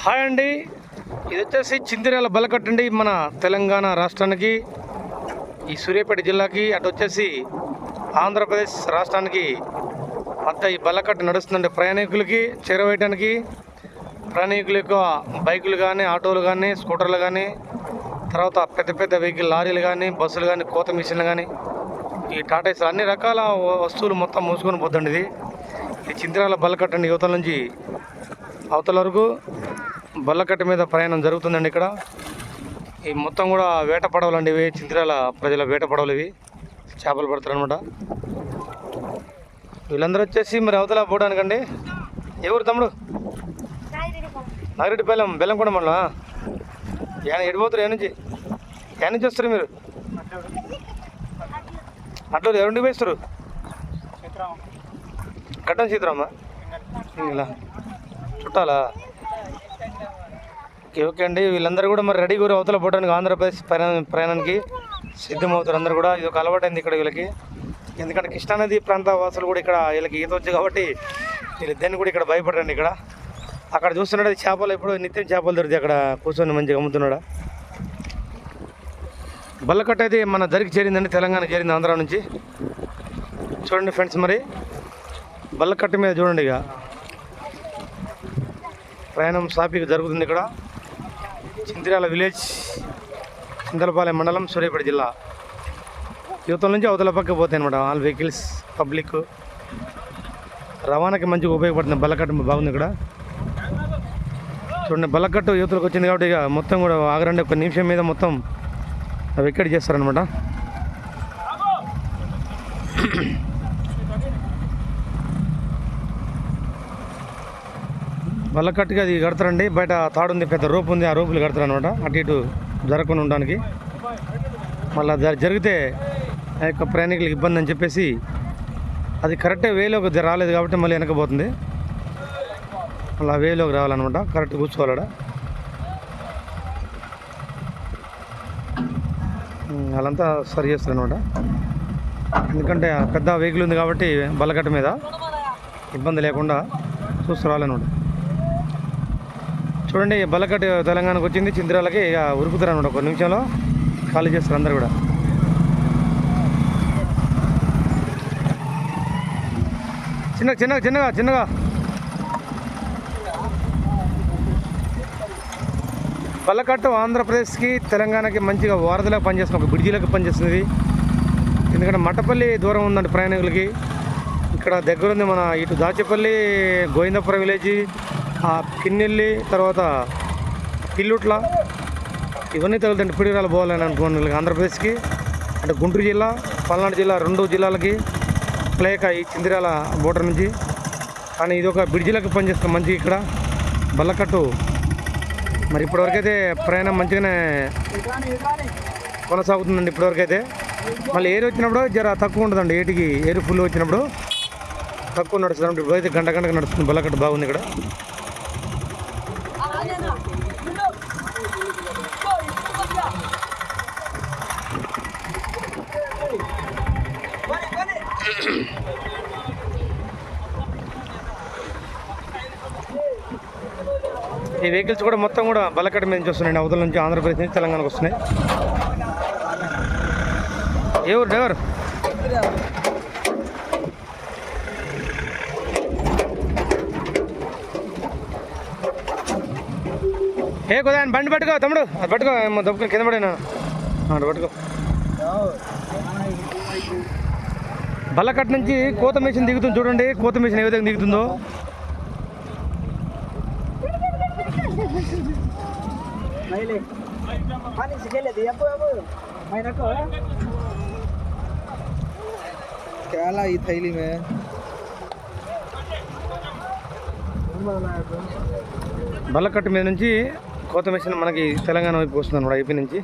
Hi అండి, ఇది వచ్చేసి చింతిర్యాల బల్లకట్టు అండి. మన తెలంగాణ రాష్ట్రానికి, ఈ సూర్యాపేట జిల్లాకి, అటు వచ్చేసి ఆంధ్రప్రదేశ్ రాష్ట్రానికి మధ్య ఈ బల్లకట్టు నడుస్తుందండి. ప్రయాణికులకి చేరవేయడానికి, ప్రయాణికుల యొక్క బైకులు కానీ, ఆటోలు కానీ, స్కూటర్లు కానీ, తర్వాత పెద్ద పెద్ద వెహికల్ లారీలు కానీ, బస్సులు కానీ, కోత మిషన్లు కానీ, ఈ టాటాస్ అన్ని రకాల వస్తువులు మొత్తం మోసుకొని పోద్దండి. ఇది చింతిర్యాల బల్లకట్టు అండి. యువతల నుంచి అవతల వరకు బల్లకట్టు మీద ప్రయాణం జరుగుతుందండి. ఇక్కడ ఈ మొత్తం కూడా వేట పడవలు అండి. ఇవి చింతిర్యాల ప్రజల వేట పడవలు, ఇవి చేపలు పడతారు అనమాట. వీళ్ళందరూ వచ్చేసి మరి అవతల పోవడానికండి. ఎవరు తమ్ముడు? నాగిరెడ్డిపాలెం బెల్లంకొండ మండలం. ఎడిపోతారు? ఏ నుంచి వస్తారు మీరు? అట్లా ఎవరింటికి పోయిస్తారు? కట్టం సీతారామా ఇలా చుట్టాలా? ఓకే అండి. వీళ్ళందరూ కూడా మరి రెడీ కూడా అవతల పోవడానికి ఆంధ్రప్రదేశ్ ప్రయాణానికి సిద్ధమవుతారు అందరూ కూడా. ఇది ఒక అలవాటైంది ఇక్కడ వీళ్ళకి. ఎందుకంటే కృష్ణానది ప్రాంత వాసులు కూడా ఇక్కడ వీళ్ళకి ఈత వచ్చు కాబట్టి వీళ్ళు దేన్ని కూడా ఇక్కడ భయపడరండి. ఇక్కడ అక్కడ చూస్తున్నాడు చేపలు, ఎప్పుడు నిత్యం చేపలు దొరుకుతాయి అక్కడ కూర్చొని మంచిగా అమ్ముతున్నాడు. బల్లకట్టు అయితే మన దరికి చేరిందండి, తెలంగాణ చేరింది ఆంధ్ర నుంచి. చూడండి ఫ్రెండ్స్, మరి బల్లకట్టు మీద చూడండి ఇక ప్రయాణం సాఫీగా జరుగుతుంది. ఇక్కడ చింతిర్యాల విలేజ్, చింతలపాలెం మండలం, సూర్యాపేట జిల్లా. యువతల నుంచి అవతల పక్క పోతాయి అనమాట. ఆల్ వెహికల్స్, పబ్లిక్ రవాణాకి మంచిగా ఉపయోగపడుతుంది. బల్లకట్టు బాగుంది ఇక్కడ చూడండి. బల్లకట్టు యువతలకు వచ్చింది కాబట్టి ఇక మొత్తం కూడా ఆగరండి, ఒక నిమిషం మీద మొత్తం వికెట్ చేస్తారనమాట. బల్లకట్టుకి అది కడతారండి. బయట తాడు ఉంది, పెద్ద రోపు ఉంది, ఆ రోపులు కడతారు అనమాట, అటు ఇటు జరగకుండా ఉండడానికి. మళ్ళీ జరిగితే ఆ యొక్క ప్రయాణికులకు ఇబ్బంది అని చెప్పేసి అది కరెక్టే వేలోకి రాలేదు కాబట్టి మళ్ళీ వెనకపోతుంది. మళ్ళీ ఆ వేలోకి రావాలన్నమాట, కరెక్ట్ కూర్చోవాలడ. వాళ్ళంతా సరి చేస్తారు అనమాట. ఎందుకంటే పెద్ద వెహికల్ ఉంది కాబట్టి బల్లకట్టు మీద ఇబ్బంది లేకుండా చూస్తూ రావాలన్నమాట. చూడండి, బల్లకట్టు తెలంగాణకు వచ్చింది. చింతిర్యాలకి ఇక ఉరుకుతారు అనమాట. ఒక నిమిషంలో ఖాళీ చేస్తారు అందరు కూడా. చిన్నగా బల్లకట్టు ఆంధ్రప్రదేశ్కి, తెలంగాణకి మంచిగా వారధిలాగా పనిచేస్తుంది, ఒక బ్రిడ్జిలాగా పనిచేస్తుంది. ఎందుకంటే మట్టపల్లి దూరం ఉందండి ప్రయాణికులకి. ఇక్కడ దగ్గర ఉంది మన ఇటు దాచేపల్లి, గోవిందపురం విలేజ్, కిన్నెల్లి, తర్వాత పిల్లుట్ల, ఇవన్నీ తగులుతండి. పిడిరాలు పోవాలని అనుకున్న ఆంధ్రప్రదేశ్కి, అంటే గుంటూరు జిల్లా, పల్నాడు జిల్లా, 2 జిల్లాలకి లేక ఈ చింతిర్యాల బోర్డర్ నుంచి. కానీ ఇది ఒక బ్రిడ్జిలకు పనిచేస్తాం మంచిగా ఇక్కడ బల్లకట్టు. మరి ఇప్పటివరకైతే ప్రయాణం మంచిగానే కొనసాగుతుందండి ఇప్పటివరకైతే. మళ్ళీ ఏరు వచ్చినప్పుడు జర తక్కువ ఉంటుందండి, ఏటికి ఏరు ఫుల్ వచ్చినప్పుడు తక్కువ నడుస్తుంది. ఇప్పుడు అయితే గంటకు నడుస్తుంది. బల్లకట్టు బాగుంది ఇక్కడ. ఈ వెహికల్స్ కూడా మొత్తం కూడా బల్లకట్టు మీద నుంచి వస్తున్నాయండి. అవతల నుంచి ఆంధ్రప్రదేశ్ నుంచి తెలంగాణకు వస్తున్నాయి. ఎవరు డ్రైవర్? కొద్దిగా బండి పట్టుకో తమ్ముడు, అది పట్టుకో, దప్పుకుని కింద పడినా అది పట్టుకో. బల్లకట్టు నుంచి కోత మిషన్ దిగుతుంది చూడండి. కోత మిషన్ ఏ విధంగా దిగుతుందో. బల్లకట్టు మీద నుంచి కోత మిషన్ మనకి తెలంగాణ వైపు వస్తుంది అన్నమాట, ఏపీ నుంచి.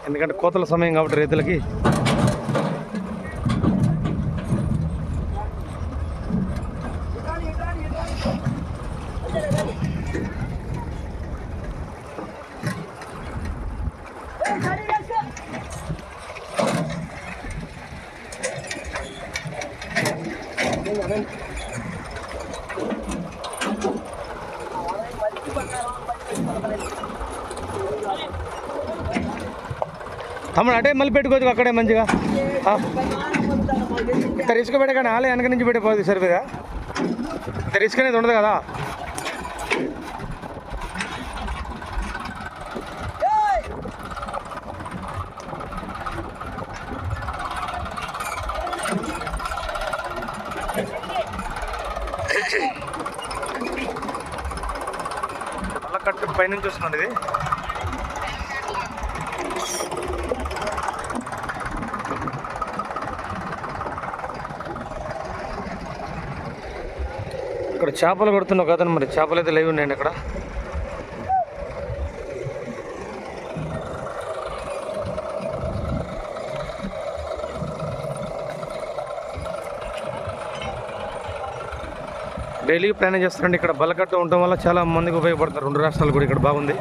ఎందుకంటే కోతల సమయం కాబట్టి రైతులకి. తమ్ముడు అటే మళ్ళీ పెట్టుకోవచ్చు అక్కడే మంచిగా. ఇంత రిస్క్ పెట్టగానే ఆలే వెనక నుంచి పెట్టిపోతుంది సరిపోదా. ఇంత రిస్క్ అనేది ఉండదు కదా. మళ్ళా కట్టు పైనుంచి వస్తుంది ఇది. ఇక్కడ చేపలు కొడుతున్న ఒక అతను, మరి చేపలు అయితే లైవ్ ఉన్నాయండి అక్కడ. డైలీ ప్రయాణం చేస్తారండి. ఇక్కడ బలకట్టు ఉండటం వల్ల చాలా మందికి ఉపయోగపడతారు. 2 రాష్ట్రాలు కూడా ఇక్కడ బాగుంది.